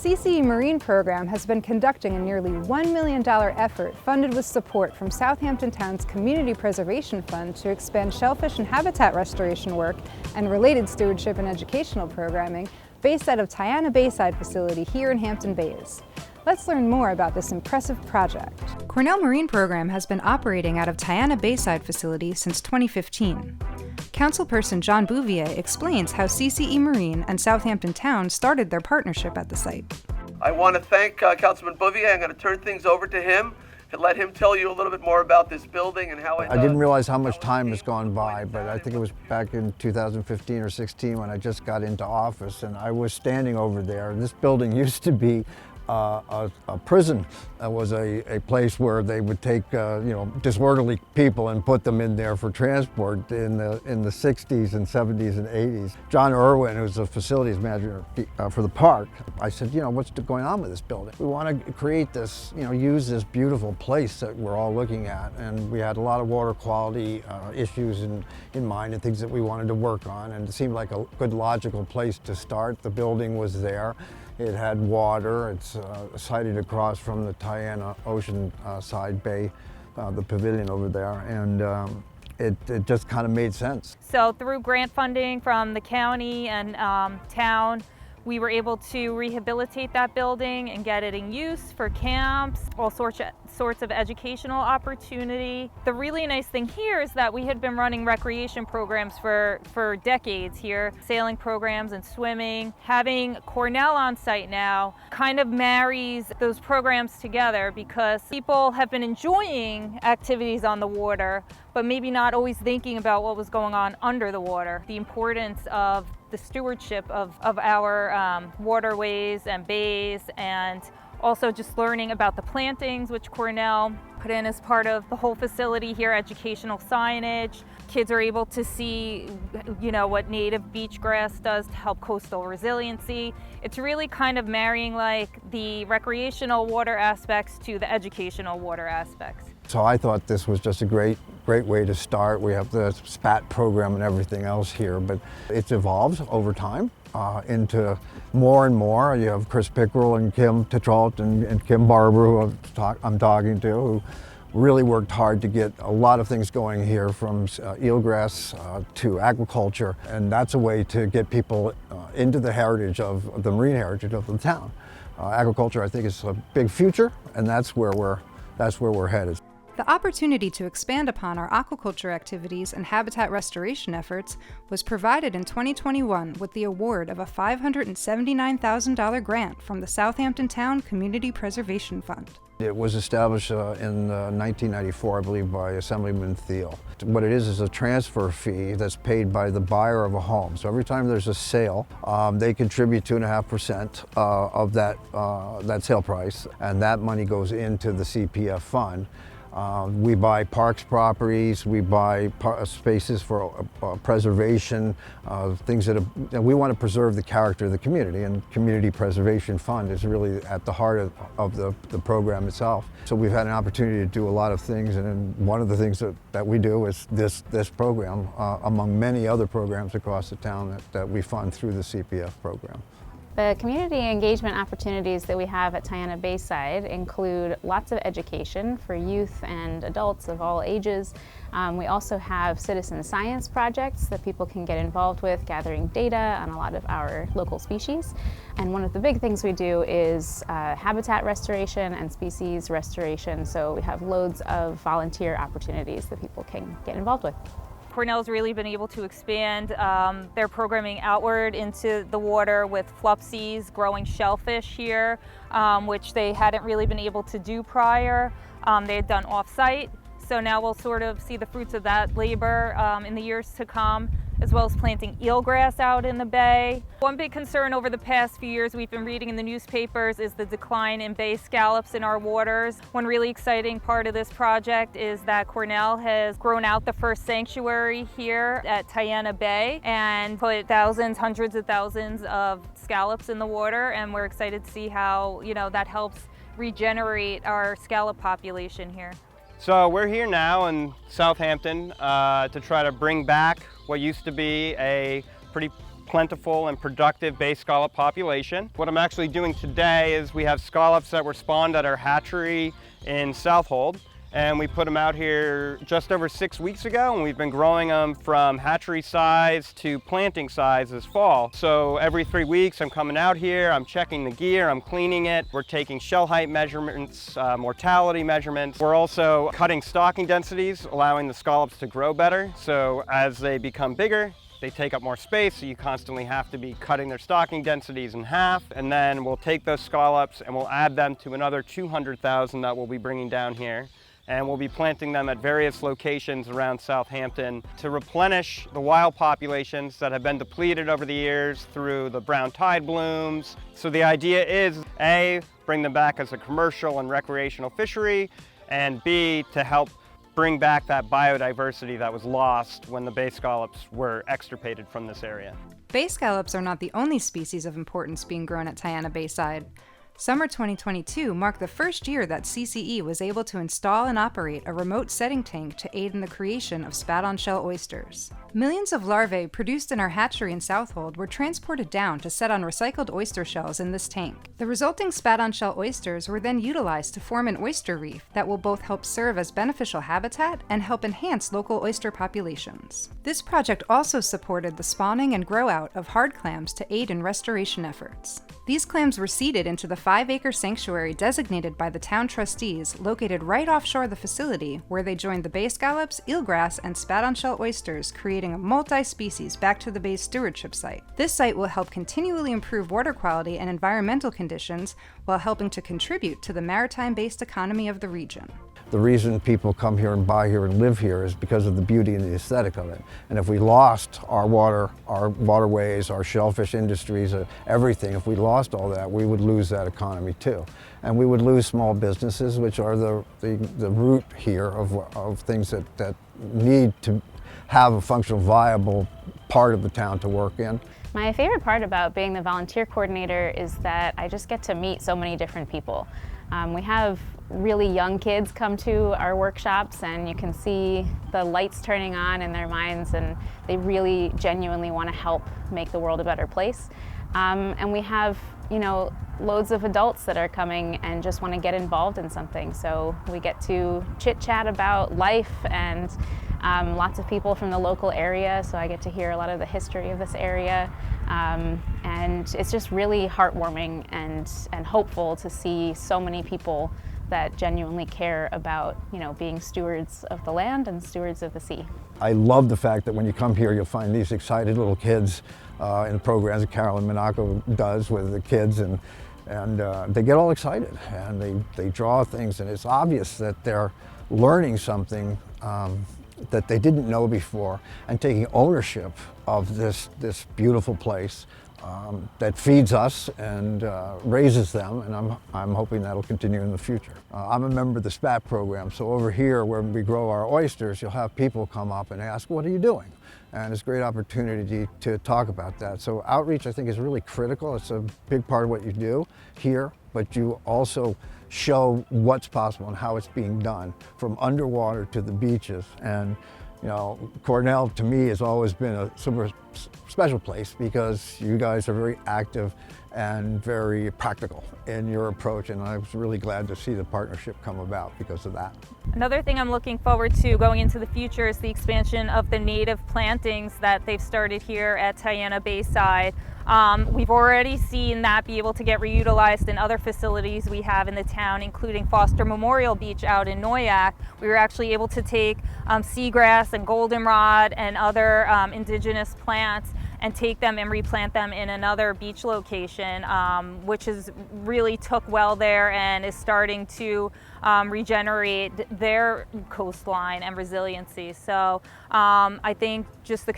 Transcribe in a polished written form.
CCE Marine program has been conducting a nearly $1 million effort funded with support from Southampton Town's Community Preservation Fund to expand shellfish and habitat restoration work and related stewardship and educational programming based out of Tiana Bayside facility here in Hampton Bays. Let's learn more about this impressive project. Cornell Marine Program has been operating out of Tiana Bayside facility since 2015. Councilperson John Bouvier explains how CCE Marine and Southampton Town started their partnership at the site. I want to thank Councilman Bouvier. I'm going to turn things over to him and let him tell you a little bit more about this building and how it I didn't realize how much time has gone by, but I think it was back in 2015 or 16 when I just got into office, and I was standing over there. This building used to be a prison. It was a place where they would take disorderly people and put them in there for transport in the 60s and 70s and 80s. John Irwin, who's the facilities manager for the park, I said, what's going on with this building? We want to create this, use this beautiful place that we're all looking at, and we had a lot of water quality issues in mind and things that we wanted to work on, and it seemed like a good logical place to start. The building was there. It had water. It's sited across from the Tiana Oceanside Bay, the pavilion over there, and it just kind of made sense. So through grant funding from the county and town, we were able to rehabilitate that building and get it in use for camps, all sorts of educational opportunity. The really nice thing here is that we had been running recreation programs for decades here, sailing programs and swimming. Having Cornell on site now kind of marries those programs together because people have been enjoying activities on the water, but maybe not always thinking about what was going on under the water. The importance of the stewardship of our waterways and bays, and also just learning about the plantings, which Cornell put in as part of the whole facility here, educational signage. Kids are able to see, what native beach grass does to help coastal resiliency. It's really kind of marrying like the recreational water aspects to the educational water aspects. So I thought this was just a great way to start. We have the SPAT program and everything else here, but it evolves over time into more and more. You have Chris Pickrell and Kim Tetrault and Kim Barber, who I'm talking to, who really worked hard to get a lot of things going here, from eelgrass to aquaculture, and that's a way to get people into the heritage of the marine heritage of the town. Aquaculture, I think, is a big future, and that's where we're headed. The opportunity to expand upon our aquaculture activities and habitat restoration efforts was provided in 2021 with the award of a $579,000 grant from the Southampton Town Community Preservation Fund. It was established in 1994, I believe, by Assemblyman Thiel. What it is a transfer fee that's paid by the buyer of a home. So every time there's a sale, they contribute 2.5% of that sale price, and that money goes into the CPF fund. We buy parks properties, we buy spaces for preservation, things that we want to preserve the character of the community, and Community Preservation Fund is really at the heart of the program itself. So we've had an opportunity to do a lot of things, and one of the things that we do is this program, among many other programs across the town that we fund through the CPF program. The community engagement opportunities that we have at Tiana Bayside include lots of education for youth and adults of all ages. We also have citizen science projects that people can get involved with, gathering data on a lot of our local species. And one of the big things we do is habitat restoration and species restoration. So we have loads of volunteer opportunities that people can get involved with. Cornell's really been able to expand their programming outward into the water with Flupsies, growing shellfish here, which they hadn't really been able to do prior. They had done off-site, so now we'll sort of see the fruits of that labor in the years to come, as well as planting eelgrass out in the bay. One big concern over the past few years we've been reading in the newspapers is the decline in bay scallops in our waters. One really exciting part of this project is that Cornell has grown out the first sanctuary here at Tiana Bay and put hundreds of thousands of scallops in the water, and we're excited to see how that helps regenerate our scallop population here. So we're here now in Southampton to try to bring back what used to be a pretty plentiful and productive bay scallop population. What I'm actually doing today is we have scallops that were spawned at our hatchery in Southold, and we put them out here just over 6 weeks ago, and we've been growing them from hatchery size to planting size this fall. So every 3 weeks I'm coming out here, I'm checking the gear, I'm cleaning it, we're taking shell height measurements, mortality measurements. We're also cutting stocking densities, allowing the scallops to grow better. So as they become bigger, they take up more space, so you constantly have to be cutting their stocking densities in half, and then we'll take those scallops and we'll add them to another 200,000 that we'll be bringing down here. And we'll be planting them at various locations around Southampton to replenish the wild populations that have been depleted over the years through the brown tide blooms. So the idea is A, bring them back as a commercial and recreational fishery, and B, to help bring back that biodiversity that was lost when the bay scallops were extirpated from this area. Bay scallops are not the only species of importance being grown at Tiana Bayside. Summer 2022 marked the first year that CCE was able to install and operate a remote setting tank to aid in the creation of spat-on-shell oysters. Millions of larvae produced in our hatchery in Southold were transported down to set on recycled oyster shells in this tank. The resulting spat-on-shell oysters were then utilized to form an oyster reef that will both help serve as beneficial habitat and help enhance local oyster populations. This project also supported the spawning and grow out of hard clams to aid in restoration efforts. These clams were seeded into the 5-acre sanctuary designated by the town trustees located right offshore the facility, where they joined the bay scallops, eelgrass, and spat-on-shell oysters, creating a multi-species back to the bay's stewardship site. This site will help continually improve water quality and environmental conditions while helping to contribute to the maritime-based economy of the region. The reason people come here and buy here and live here is because of the beauty and the aesthetic of it. And if we lost our water, our waterways, our shellfish industries, everything, if we lost all that, we would lose that economy too. And we would lose small businesses, which are the root here of things that need to have a functional, viable part of the town to work in. My favorite part about being the volunteer coordinator is that I just get to meet so many different people. We have really young kids come to our workshops, and you can see the lights turning on in their minds, and they really genuinely want to help make the world a better place. And we have, loads of adults that are coming and just want to get involved in something. So we get to chit-chat about life, and lots of people from the local area, so I get to hear a lot of the history of this area. And it's just really heartwarming and hopeful to see so many people that genuinely care about, being stewards of the land and stewards of the sea. I love the fact that when you come here, you'll find these excited little kids in the programs that Carolyn Monaco does with the kids, and they get all excited and they draw things, and it's obvious that they're learning something that they didn't know before, and taking ownership of this beautiful place that feeds us and raises them, and I'm hoping that'll continue in the future. I'm a member of the SPAT program, so over here where we grow our oysters, you'll have people come up and ask, what are you doing? And it's a great opportunity to talk about that. So outreach, I think, is really critical. It's a big part of what you do here, but you also show what's possible and how it's being done, from underwater to the beaches. And Cornell, to me, has always been a super special place because you guys are very active and very practical in your approach, and I was really glad to see the partnership come about because of that. Another thing I'm looking forward to going into the future is the expansion of the native plantings that they've started here at Tiana Bayside. We've already seen that be able to get reutilized in other facilities we have in the town, including Foster Memorial Beach out in Noyac. We were actually able to take seagrass and goldenrod and other indigenous plants and take them and replant them in another beach location, which is really took well there and is starting to regenerate their coastline and resiliency. So I think just the